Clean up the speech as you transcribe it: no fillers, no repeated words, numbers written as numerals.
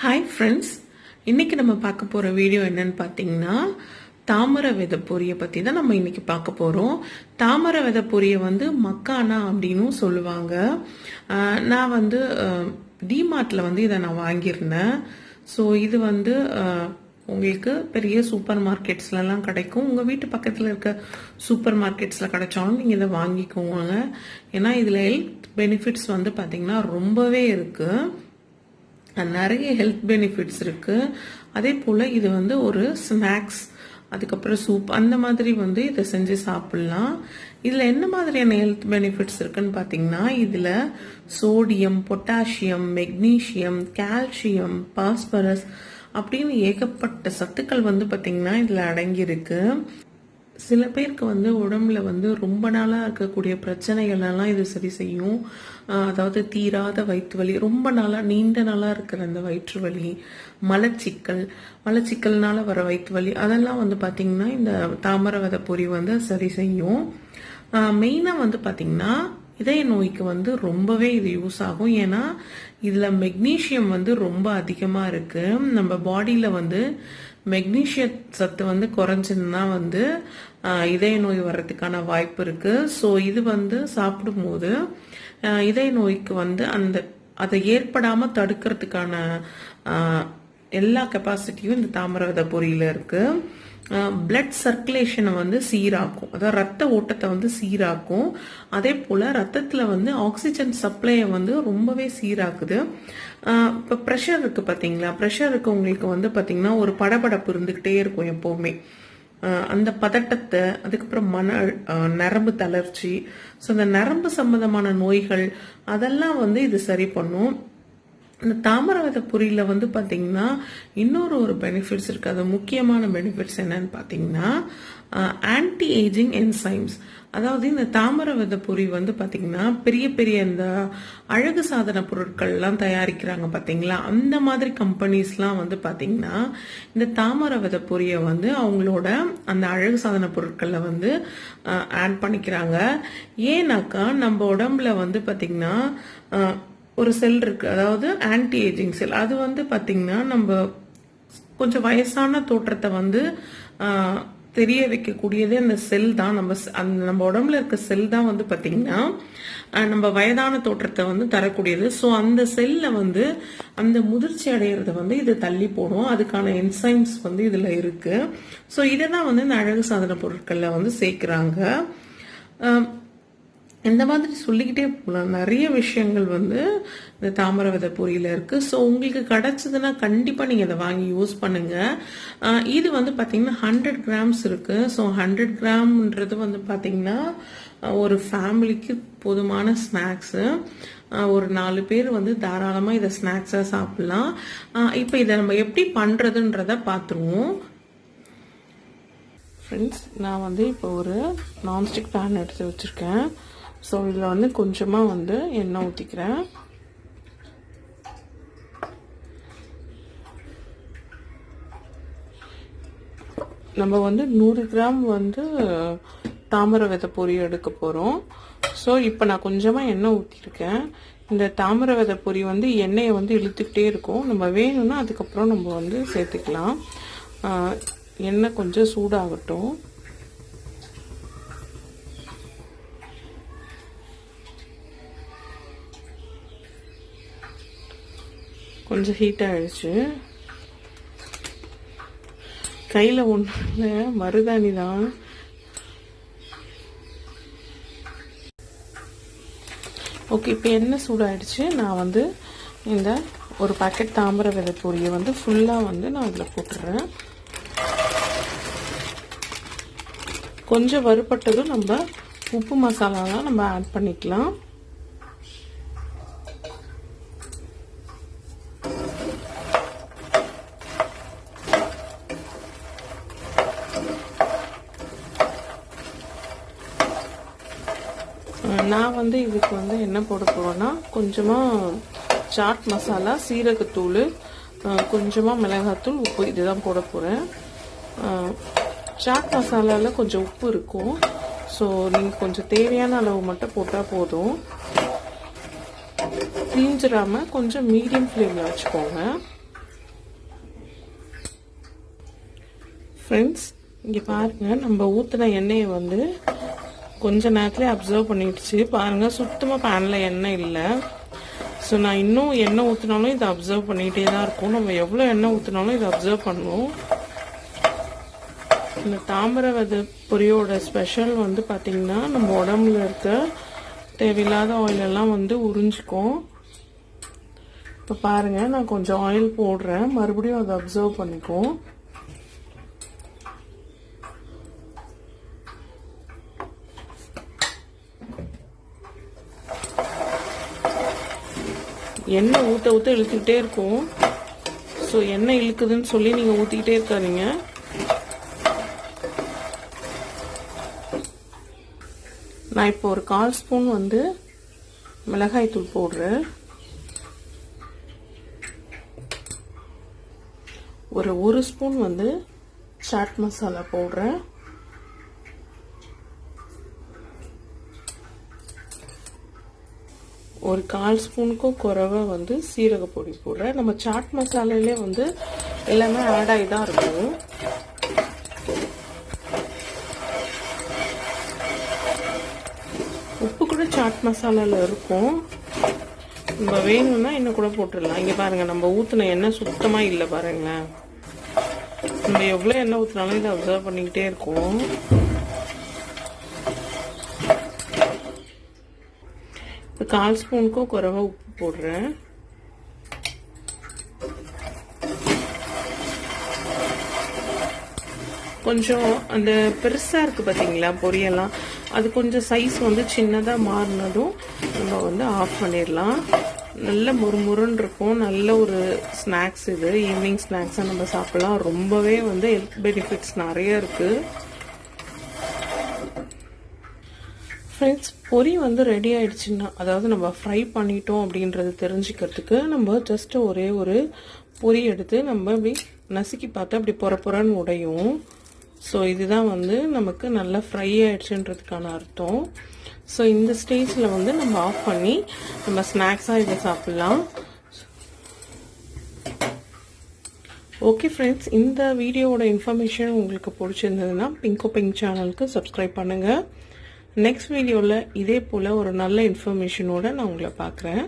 Hi friends, இன்னைக்கு நம்ம பார்க்க போகிற வீடியோ என்னன்னு பார்த்தீங்கன்னா தாமரை விதை பொரியை பற்றி தான் நம்ம இன்னைக்கு பார்க்க போகிறோம். தாமரை விதை பொரியை மக்கானா அப்படின்னும் சொல்லுவாங்க. நான் டிமார்ட்டில் இதை நான் வாங்கியிருந்தேன். ஸோ இது உங்களுக்கு பெரிய சூப்பர் மார்க்கெட்ஸ்லாம் கிடைக்கும். உங்கள் வீட்டு பக்கத்தில் இருக்க சூப்பர் மார்க்கெட்ஸில் கிடைச்சாலும் நீங்கள் இதை வாங்கிக்கோங்க. ஏன்னா இதில் ஹெல்த் பெனிஃபிட்ஸ் பார்த்தீங்கன்னா ரொம்பவே இருக்குது. நிறைய ஹெல்த் பெனிஃபிட்ஸ் இருக்கு. அதே போல் இது ஒரு ஸ்நாக்ஸ், அதுக்கப்புறம் சூப் அந்த மாதிரி இதை செஞ்சு சாப்பிடலாம். இதில் என்ன மாதிரியான ஹெல்த் பெனிஃபிட்ஸ் இருக்குன்னு பார்த்தீங்கன்னா, இதில் sodium, potassium, magnesium, calcium, phosphorus அப்படின்னு ஏகப்பட்ட சத்துக்கள் பார்த்தீங்கன்னா இதில் அடங்கியிருக்கு. சில பேருக்கு உடம்புல ரொம்ப நாளாக இருக்கக்கூடிய பிரச்சனைகள் எல்லாம் இது சரி செய்யும். அதாவது தீராத வயிற்று வலி, ரொம்ப நாளாக நீண்ட நாளாக இருக்கிற அந்த வயிற்று வலி, மலச்சிக்கல்னால வர வயிற்று வலி, அதெல்லாம் பார்த்தீங்கன்னா இந்த தாமரை விதை பொரி சரி செய்யும். மெயினாக பார்த்தீங்கன்னா இதய நோய்க்கு ரொம்பவே இது யூஸ் ஆகும். ஏன்னா இதில் மெக்னீசியம் ரொம்ப அதிகமாக இருக்கு. நம்ம பாடியில் மெக்னீசிய சத்து குறைஞ்சிருந்தா இதய நோய் வர்றதுக்கான வாய்ப்பு இருக்கு. ஸோ இது சாப்பிடும்போது இதய நோய்க்கு அதை ஏற்படாம தடுக்கிறதுக்கான எல்லா கெப்பாசிட்டியும் இந்த தாமரை விதை பொரியில இருக்கு. பிளட் சர்க்குலேஷனை சீராக்கும், அதாவது ரத்த ஓட்டத்தை சீராக்கும். அதே போல ரத்தத்துல ஆக்சிஜன் சப்ளையை ரொம்பவே சீராக்குது. இப்போ ப்ரெஷர் இருக்கு பார்த்தீங்களா, ப்ரெஷர் இருக்கு உங்களுக்கு பார்த்தீங்கன்னா ஒரு படபடப்பு இருந்துகிட்டே இருக்கும் எப்பவுமே. அந்த பதட்டத்தை, அதுக்கப்புறம் நரம்பு தளர்ச்சி, ஸோ அந்த நரம்பு சம்பந்தமான நோய்கள் அதெல்லாம் இது சரி பண்ணும். இந்த தாமரை விதை பொரியில பார்த்தீங்கன்னா இன்னொரு பெனிஃபிட்ஸ் இருக்கு. அது முக்கியமான பெனிஃபிட்ஸ் என்னன்னு பார்த்தீங்கன்னா ஆன்டி ஏஜிங் என்சைம்ஸ். அதாவது இந்த தாமரை விதை பொரி பார்த்தீங்கன்னா பெரிய பெரிய இந்த அழகு சாதன பொருட்கள்லாம் தயாரிக்கிறாங்க பார்த்தீங்களா, அந்த மாதிரி கம்பெனிஸ்லாம் பார்த்தீங்கன்னா இந்த தாமரை விதை பொரியை அவங்களோட அந்த அழகு சாதன பொருட்களில் ஆட் பண்ணிக்கிறாங்க. ஏன்னாக்கா நம்ம உடம்புல பார்த்தீங்கன்னா ஒரு செல் இருக்கு, அதாவது ஆன்டி ஏஜிங் செல். அது பார்த்தீங்கன்னா நம்ம கொஞ்சம் வயசான தோற்றத்தை தெரிய வைக்கக்கூடியது அந்த செல் தான். நம்ம உடம்புல இருக்க செல் தான் பார்த்தீங்கன்னா நம்ம வயதான தோற்றத்தை தரக்கூடியது. ஸோ அந்த செல்ல அந்த முதிர்ச்சி அடையிறத இது தள்ளி போடும். அதுக்கான என்சைம்ஸ் இதுல இருக்கு. ஸோ இதை தான் இந்த அழகு சாதன பொருட்கள்ல சேர்க்கிறாங்க. இந்த மாதிரி சொல்லிக்கிட்டே போகலாம். நிறைய விஷயங்கள் இந்த தாமரை விதை பொரியில இருக்கு. ஸோ உங்களுக்கு கிடைச்சதுன்னா கண்டிப்பா நீங்க இதை வாங்கி யூஸ் பண்ணுங்க. இது பாத்தீங்கன்னா 100 கிராம்ஸ் இருக்கு. ஸோ 100 கிராம்ன்றது பாத்தீங்கன்னா ஒரு ஃபேமிலிக்கு போதுமான ஸ்நாக்ஸ். ஒரு 4 பேர் தாராளமா இதை ஸ்நாக்ஸா சாப்பிடலாம். இப்போ இதை நம்ம எப்படி பண்றதுன்றத பார்த்துருவோம். ஃப்ரெண்ட்ஸ், நான் இப்போ ஒரு நான்ஸ்டிக் பேன் எடுத்து வச்சிருக்கேன். ஸோ இதில் கொஞ்சமாக எண்ணெய் ஊற்றிக்கிறேன். நம்ம 100 கிராம் தாமரை விதை பொரி எடுக்க போகிறோம். ஸோ இப்போ நான் கொஞ்சமாக எண்ணெய் ஊற்றிருக்கேன். இந்த தாமரை விதை பொரி எண்ணெயை இழுத்துக்கிட்டே இருக்கும். நம்ம வேணும்னா அதுக்கப்புறம் நம்ம சேர்த்துக்கலாம். எண்ணெய் கொஞ்சம் சூடாகட்டும். கொஞ்சம் ஹீட் ஆயிடுச்சு. கையில் ஒன்று மருதாணி தான். ஓகே, இப்போ எண்ணெய் சூடாயிடுச்சு. நான் இந்த ஒரு பாக்கெட் தாமரை விதை பொரியை ஃபுல்லாக நான் இதில் போட்டுடுறேன். கொஞ்சம் வறுபட்டதும் நம்ம உப்பு மசாலாலாம் நம்ம ஆட் பண்ணிக்கலாம். நான் இதுக்கு என்ன போட போறேன்னா கொஞ்சமாக சாட் மசாலா, சீரகத்தூள், கொஞ்சமாக மிளகாத்தூள், உப்பு, இதுதான் போட போகிறேன். சாட் மசாலாவில் கொஞ்சம் உப்பு இருக்கும். ஸோ நீங்கள் கொஞ்சம் தேவையான அளவு மட்டும் போட்டால் போதும். தீஞ்சிடாமல் கொஞ்சம் மீடியம் ஃப்ளேமில் வச்சுக்கோங்க. ஃப்ரெண்ட்ஸ், இங்கே பாருங்கள், நம்ம ஊற்றின எண்ணெயை வந்து கொஞ்ச நேரத்துலேயே அப்சர்வ் பண்ணிடுச்சு. பாருங்கள், சுத்தமாக பேனில் எண்ணெய் இல்லை. ஸோ நான் இன்னும் எண்ணெய் ஊற்றினாலும் இதை அப்சர்வ் பண்ணிகிட்டே தான் இருக்கும். நம்ம எவ்வளோ எண்ணெய் ஊற்றினாலும் இதை அப்சர்வ் பண்ணுவோம். இந்த தாமரை விதை பொரியோட ஸ்பெஷல் வந்து பார்த்திங்கன்னா, நம்ம உடம்புல இருக்க தேவையில்லாத ஆயிலெல்லாம் வந்து உறிஞ்சிக்கும். இப்போ பாருங்கள், நான் கொஞ்சம் ஆயில் போடுறேன், மறுபடியும் அதை அப்சர்வ் பண்ணிக்கும். எண்ணெய் ஊற்ற ஊற்ற இழுத்துக்கிட்டே இருக்கும். ஸோ எண்ணெய் இழுக்குதுன்னு சொல்லி நீங்கள் ஊற்றிக்கிட்டே இருக்காதீங்க. நான் இப்போ ஒரு 1/4 ஸ்பூன் வந்து மிளகாய் தூள் போடுறேன். ஒரு 1 ஸ்பூன் வந்து சாட் மசாலா போடுறேன். ஒரு 1/4 ஸ்பூனுக்கும் குறைவா வந்து சீரக பொடி போடுறேன். நம்ம சாட் மசாலாலே வந்து எல்லாமே ஆட் ஆகி தான் இருக்கும். உப்பு கூட சாட் மசாலால இருக்கும். நம்ம வேணும்னா இன்னும் கூட போட்டுடலாம். இங்கே பாருங்க, நம்ம ஊற்றின எண்ணெய் சுத்தமாக இல்லை பாருங்களேன். நம்ம எவ்வளோ எண்ணெய் ஊற்றினாலும் இதை அப்சர்வ் பண்ணிக்கிட்டே இருக்கும். இப்போ 1/4 ஸ்பூனுக்கும் குறைவா உப்பு போடுறேன். கொஞ்சம் அந்த பெருசாக இருக்குது பார்த்தீங்களா பொரியெல்லாம், அது கொஞ்சம் சைஸ் வந்து சின்னதாக மாறினதும் நம்ம வந்து ஆஃப் பண்ணிடலாம். நல்ல முறுமுறுன்னு இருக்கும். நல்ல ஒரு ஸ்நாக்ஸ் இது. ஈவினிங் ஸ்நாக்ஸாக நம்ம சாப்பிடலாம். ரொம்பவே வந்து ஹெல்த் பெனிஃபிட்ஸ் நிறைய இருக்குது. ஃப்ரெண்ட்ஸ், பொரி வந்து ரெடி ஆயிடுச்சுன்னா, அதாவது நம்ம ஃப்ரை பண்ணிட்டோம் அப்படின்றது தெரிஞ்சுக்கிறதுக்கு நம்ம ஜஸ்ட் ஒரே ஒரு பொரி எடுத்து நம்ம இப்படி நசுக்கி பார்த்தா அப்படி பொறன்னு உடையும். ஸோ இதுதான் வந்து நமக்கு நல்லா ஃப்ரை ஆயிடுச்சுன்றதுக்கான அர்த்தம். ஸோ இந்த ஸ்டேஜில் வந்து நம்ம ஆஃப் பண்ணி நம்ம ஸ்நாக்ஸாக இதை சாப்பிட்லாம். ஓகே ஃப்ரெண்ட்ஸ், இந்த வீடியோவோட இன்ஃபர்மேஷன் உங்களுக்கு பிடிச்சிருந்ததுன்னா பிங்கோ பிங்க் சேனலுக்கு சப்ஸ்கிரைப் பண்ணுங்கள். நெக்ஸ்ட் வீடியோவில் இதே போல் ஒரு நல்ல இன்ஃபர்மேஷனோட நான் உங்களை பார்க்குறேன்.